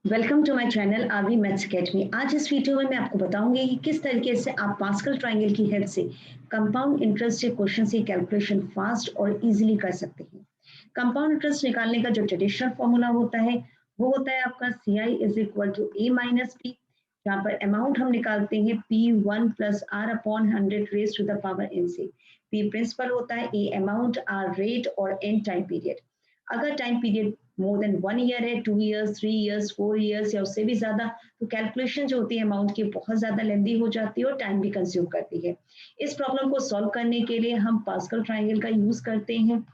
Welcome to my channel RV maths academy. आज इस video में मैं आपको बताऊंगी कि किस तरीके से आप पास्कल ट्रायंगल की हेल्प से कंपाउंड इंटरेस्ट के क्वेश्चन की कैलकुलेशन फास्ट और इजीली कर सकते हैं। कंपाउंड इंटरेस्ट निकालने का जो ट्रेडिशनल फॉर्मूला होता है वो होता है आपका C I is equal to A minus P, जहाँ पर अमाउंट हम निकालते हैं P one plus R upon hundred raise to the power N से। पी प्रिंसिपल होता है, ए अमाउंट, आर रेट और एन टाइम पीरियड। अगर time period more than 1 year है, 2 ईयर्स, 3 ईयर्स, 4 ईयर्स या उससे भी ज्यादा, तो कैलकुलेशन जो होती है अमाउंट की बहुत ज्यादा लेंदी हो जाती है और टाइम भी कंज्यूम करती है। इस प्रॉब्लम को सॉल्व करने के लिए हम पास्कल ट्राइंगल का यूज करते हैं।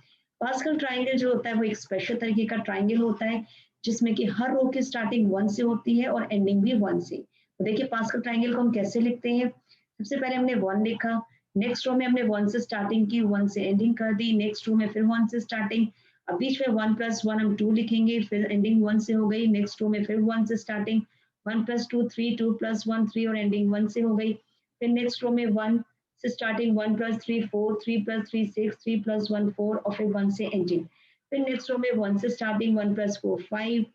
पास्कल ट्राइंगल जो होता है वो एक स्पेशल तरीके का ट्राइंगल होता है जिसमें कि हर रो की स्टार्टिंग 1 से होती है और एंडिंग भी 1 से। तो देखिए पास्कल ट्राइंगल को हम कैसे लिखते हैं। सबसे पहले हमने 1 लिखा, नेक्स्ट रो में हमने 1 से स्टार्टिंग की, 1 से एंडिंग कर दी, नेक्स्ट रो में फिर 1 से स्टार्टिंग, अब बीच में 1 प्लस 1 हम 2 लिखेंगे, फिर एंडिंग 1 से हो गई, नेक्स्ट रो में फिर 1 से स्टार्टिंग, 1 प्लस 2 3, 2 प्लस 1 3 और एंडिंग 1 से हो गई, फिर नेक्स्ट रो में 1 से स्टार्टिंग, 1 प्लस 3 4, 3 प्लस 3 6, 3 प्लस 1 4 और फिर 1 से एंडिंग, फिर नेक्स्ट रो में 1 से starting, 1 plus 4 5,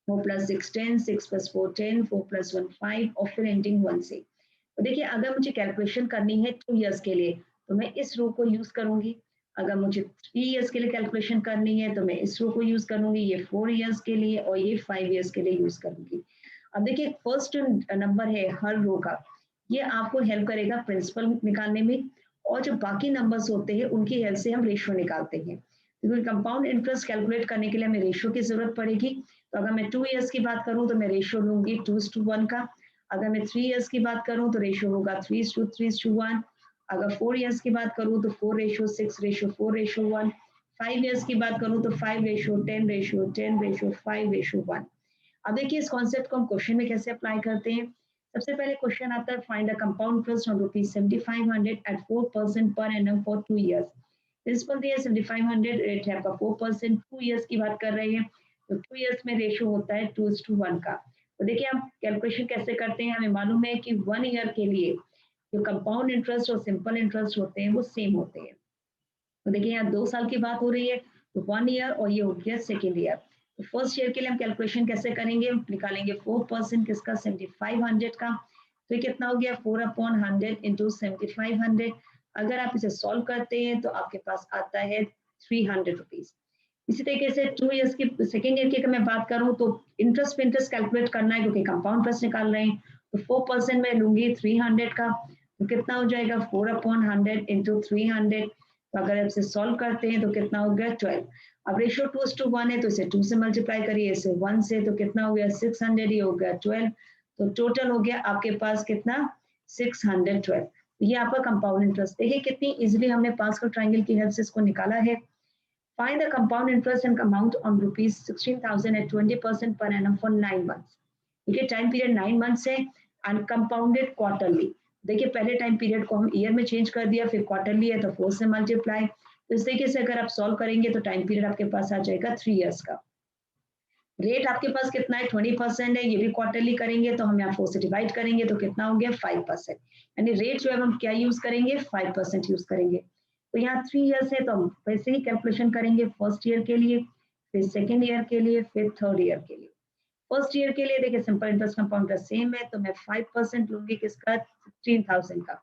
4 plus 6 10, 6 plus 4 10, 4 plus 1 5 और फिर एंडिंग 1 से। तो देखिए अगर मुझे कैलकुलेशन करनी है 2 ईयर्स के लिए तो मैं इस रो को यूज करूंगी। अगर मुझे 3 ईयर्स के लिए कैलकुलेशन करनी है तो मैं इस रो को यूज करूंगी, ये 4 ईयर्स के लिए और ये 5 ईयर्स के लिए यूज करूंगी। अब देखिए फर्स्ट नंबर है हर रो का, ये आपको हेल्प करेगा प्रिंसिपल निकालने में, और जो बाकी नंबर्स होते हैं उनकी हेल्प से हम रेशियो निकालते हैं। क्योंकि कंपाउंड इंटरेस्ट कैलकुलेट करने के लिए हमें रेशियो की जरूरत पड़ेगी। तो अगर मैं 2 ईयर्स की बात करूं तो मैं रेशियो लूंगी 2:1 का। अगर मैं 3 ईयर्स की बात करूं तो रेशियो होगा 3:3:1। अगर 4 ईयर्स की बात करूं तो 4:6:4:1। 5 ईयर्स की बात करूं तो 5:10:10:5:1। अब देखिए इस कॉन्सेप्ट को हम क्वेश्चन में कैसे अप्लाई करते हैं। सबसे पहले क्वेश्चन आता है, find the compound interest on ₹7500 at 4% per annum for 2 years. Principal दिया 7500, रेट है आपका 4%, 2 ईयर्स की बात कर रहे हैं तो 2 ईयर्स में रेशियो होता है 2:1 का। तो देखिए हम कैलकुलेशन कैसे करते हैं, हमें मालूम है कि 1 ईयर के लिए जो कंपाउंड इंटरेस्ट और सिंपल इंटरेस्ट होते हैं वो सेम होते हैं। तो देखिए यहाँ 2 साल की बात हो रही है तो 1 ईयर और ये हो गया सेकेंड ईयर। तो फर्स्ट ईयर के लिए हम कैलकुलेशन कैसे करेंगे, निकालेंगे 4% किसका, 7500 का। तो ये कितना हो गया, 4/100 इंटू 7500। अगर आप इसे सॉल्व करते हैं तो आपके पास आता है 300 रुपीज। इसी तरीके से 2 ईयर्स की सेकेंड ईयर की अगर मैं बात करूं तो इंटरेस्ट पे इंटरेस्ट कैलकुलेट करना है क्योंकि कंपाउंड इंटरेस्ट निकाल रहे हैं। तो 4% में लूंगी 300 का, तो कितना हो जाएगा 4/100 इंटू 300। तो अगर इसे सॉल्व करते हैं तो कितना हो गया 12। अब रेशियो 2:1 है तो इसे 2 से मल्टीप्लाई करिए, इसे 1 से, तो कितना हो गया 600, ये हो गया 12। तो टोटल हो गया आपके पास कितना, 612। ये आपका कंपाउंड इंटरेस्ट। देखिए कितनी इजीली हमने पास्कल ट्रायंगल की हेल्प से इसको निकाला है। Find the compound interest and amount on rupees 16,000 at 20% per annum for 9 months. देखिए टाइम पीरियड 9 मंथ्स है एंड कंपाउंडेड क्वार्टरली। देखिए पहले टाइम पीरियड को हम ईयर में चेंज कर दिया, फिर क्वार्टरली है तो 4 से मल्टीप्लाई। तो इस तरीके से अगर आप सॉल्व करेंगे तो टाइम पीरियड आपके पास आ जाएगा 3 ईयर्स का। रेट आपके पास कितना है, 20% है, ये भी क्वार्टरली करेंगे तो हम यहाँ 4 से डिवाइड करेंगे तो कितना हो गया 5%। यानी रेट जो है हम क्या यूज करेंगे, 5% यूज करेंगे। तो यहाँ 3 ईयर्स है तो हम वैसे ही कैलकुलेशन करेंगे, फर्स्ट ईयर के लिए, फिर सेकेंड ईयर के लिए, फिर थर्ड ईयर के लिए। फर्स्ट ईयर के लिए देखिए सिंपल इंटरेस्ट कंपाउंड सेम है तो मैं 5% लूंगी किसका, 16,000 का।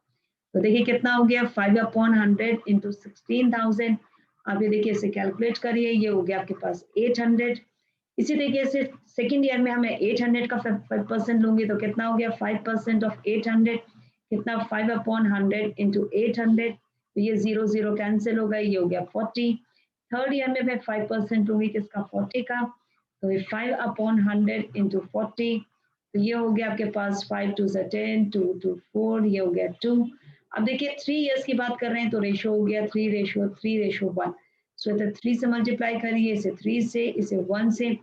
तो देखिए कितना हो गया 5/100 इंटू 16,000। आप ये देखिए इसे कैलकुलेट करिए, ये हो गया आपके पास 800। इसी तरीके से सेकेंड ईयर में हमें 800 का 5% लूंगी तो कितना हो गया 5% ऑफ 800, कितना 5/100 इंटू 800। तो ये 0 0 कैंसिल हो गई, ये हो गया 40। थर्ड ईयर में मैं 5% लूंगी किसका, 40 का। तो ये 5/100 इंटू 40, तो ये हो गया आपके पास 5 2 10, 2 2 4, ये हो गया 2। अब देखिए 3 ईयर्स की बात कर रहे हैं तो रेशो हो गया 3:3:1। सो इधर 3 से मल्टीप्लाई करिए, इसे 3 से, इसे 1 से,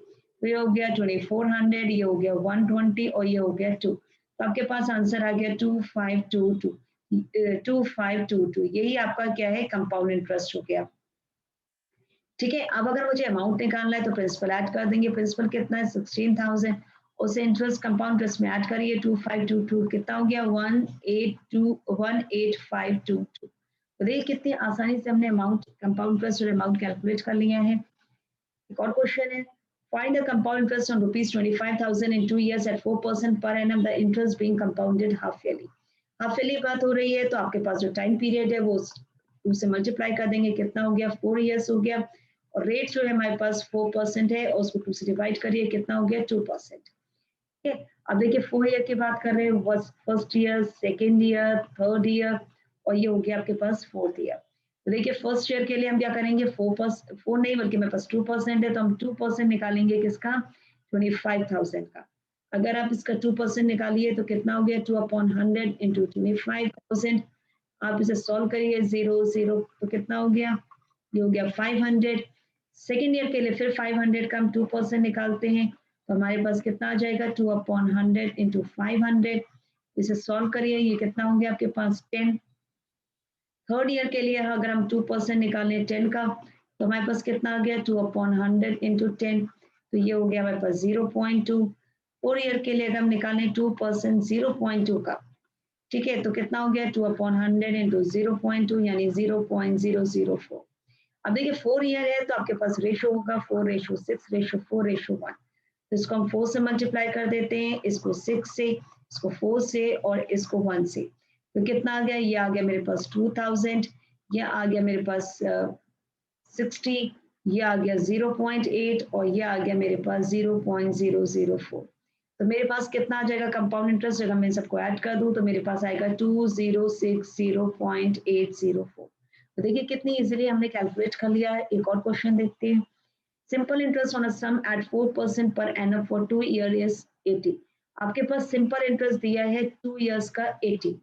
तो ये हो गया 2400, ये हो गया 120 और ये हो गया 2। तो आपके पास आंसर आ गया 2522। 2522 यही आपका क्या है, कंपाउंड इंटरेस्ट हो गया। ठीक है, अब अगर मुझे अमाउंट निकालना है तो प्रिंसिपल ऐड कर देंगे। प्रिंसिपल कितना है 16,000, उसे इंटरेस्ट कंपाउंड इंटरेस्ट में ऐड करिए 2522, कितना हो गया 18522। तो देखिए कितनी आसानी से हमने अमाउंट कंपाउंड इंटरेस्ट और अमाउंट कैलकुलेट कर लिया है। एक और क्वेश्चन है, Find the compound interest on rupees 25,000 in 2 years at 4% per annum. The interest being compounded half yearly. Half yearly बात हो रही है तो आपके पास जो टाइम पीरियड है वो 2 से मल्टीप्लाई कर देंगे, कितना हो गया 4 इयर्स हो गया, और रेट जो है हमारे पास 4% है और उसको 2 से डिवाइड करिए, कितना हो गया 2%। ठीक है, अब देखिए 4 ईयर की बात कर रहे हैं, first year, second year, third year, और ये हो गया आपके पास फोर्थ ईयर। तो देखिए फर्स्ट ईयर के लिए हम क्या करेंगे, 4 नहीं बल्कि मेरे पास 2% है, तो हम 2% निकालेंगे किसका, 25,000 का। अगर आप इसका 2% निकालिए तो कितना हो गया 2/100 इंटू 25,000। आप इसे सॉल्व करिए, 0 0 तो कितना हो गया, ये हो गया 500। सेकेंड ईयर के लिए फिर 500 का हम 2% निकालते हैं तो हमारे पास कितना आ जाएगा 2/100 इंटू 500। इसे सॉल्व करिए, ये कितना हो गया आपके पास 10। थर्ड ईयर के लिए अगर हम 2% निकालें 10 का तो हमारे पास कितना आ गया 2/100 इंटू 10, तो ये हो गया हमारे पास 0.2। 4 ईयर के लिए अगर हम निकालें 2% 0.2 का, ठीक है, तो कितना हो गया 2/100 इंटू 0.2 यानी 0.004। अब देखिए 4 ईयर है तो आपके पास रेशो होगा 4:6:4:1। तो इसको हम 4 से मल्टीप्लाई कर देते हैं, इसको 6 से, इसको 4 से और इसको 1 से, तो कितना आ गया, ये आ गया मेरे पास 2000, ये आ गया मेरे पास 60, ये आ गया 0.8 और ये आ गया मेरे पास 0.004। तो मेरे पास कितना आ जाएगा कंपाउंड इंटरेस्ट, अगर मैं सबको ऐड कर दूं तो मेरे पास आएगा 2060.804। तो देखिए कितनी इजीली हमने कैलकुलेट कर लिया है। एक और क्वेश्चन देखते हैं। Simple interest on a sum at 4% per annum for 2 year is 80। आपके पास सिंपल इंटरेस्ट दिया है 2 इयर्स का 80।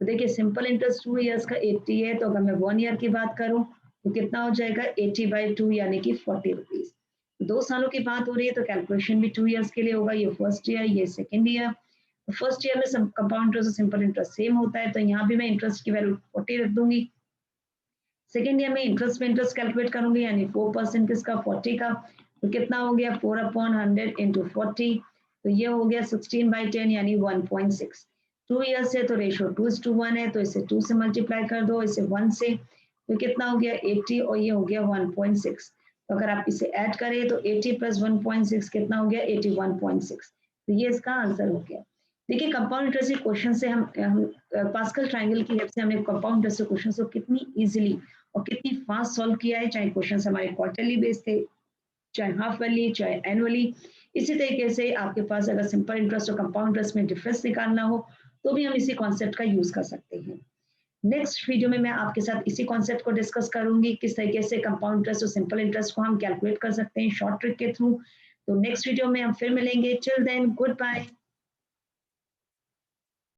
तो देखिए सिंपल इंटरेस्ट 2 इयर्स का 80 है, तो अगर मैं 1 ईयर की बात करूं तो कितना हो जाएगा 80/2 यानी कि 40 रुपीज। 2 सालों की बात हो रही है तो कैलकुलेशन भी 2 इयर्स के लिए होगा, ये फर्स्ट ईयर, ये सेकेंड ईयर। तो फर्स्ट ईयर में कंपाउंड इंटरेस्ट और सिंपल इंटरेस्ट सेम होता है, तो यहाँ भी मैं इंटरेस्ट की वैल्यू 40 रख दूंगी। सेकेंड ईयर में इंटरेस्ट में इंटरेस्ट कैलकुलेट करूंगी, यानी 4% किसका 40 का, तो कितना हो गया 4/100 इंटू 40, तो ये हो गया 16/10 यानी 1.6। 2 ईयर्स है तो रेशो 2:1 है, तो इसे 2 से मल्टीप्लाई कर दो, इसे 1 से, तो कितना हो गया 80 और ये हो गया 1.6। तो अगर आप इसे ऐड करें तो 80 प्लस 1.6 कितना हो गया 81.6। तो ये इसका आंसर हो गया। देखिए कंपाउंड इंटरेस्ट के क्वेश्चन से हम पास्कल ट्रायंगल की हेल्प से हमने कंपाउंड इंटरेस्ट के क्वेश्चन को कितनी इजीली और कितनी फास्ट सॉल्व किया है, चाहे क्वेश्चन हमारे क्वार्टरली बेस थे, चाहे हाफ ईयरली, चाहे एनुअली। इसी तरीके से आपके पास अगर सिंपल इंटरेस्ट और कंपाउंड इंटरेस्ट में डिफरेंस निकालना हो तो भी हम इसी कॉन्सेप्ट का यूज कर सकते हैं। नेक्स्ट वीडियो में मैं आपके साथ इसी कॉन्सेप्ट को डिस्कस करूंगी, किस तरीके से कंपाउंड इंटरेस्ट और सिंपल इंटरेस्ट को हम कैलकुलेट कर सकते हैं शॉर्ट ट्रिक के थ्रू। तो नेक्स्ट वीडियो में हम फिर मिलेंगे। Till then good bye.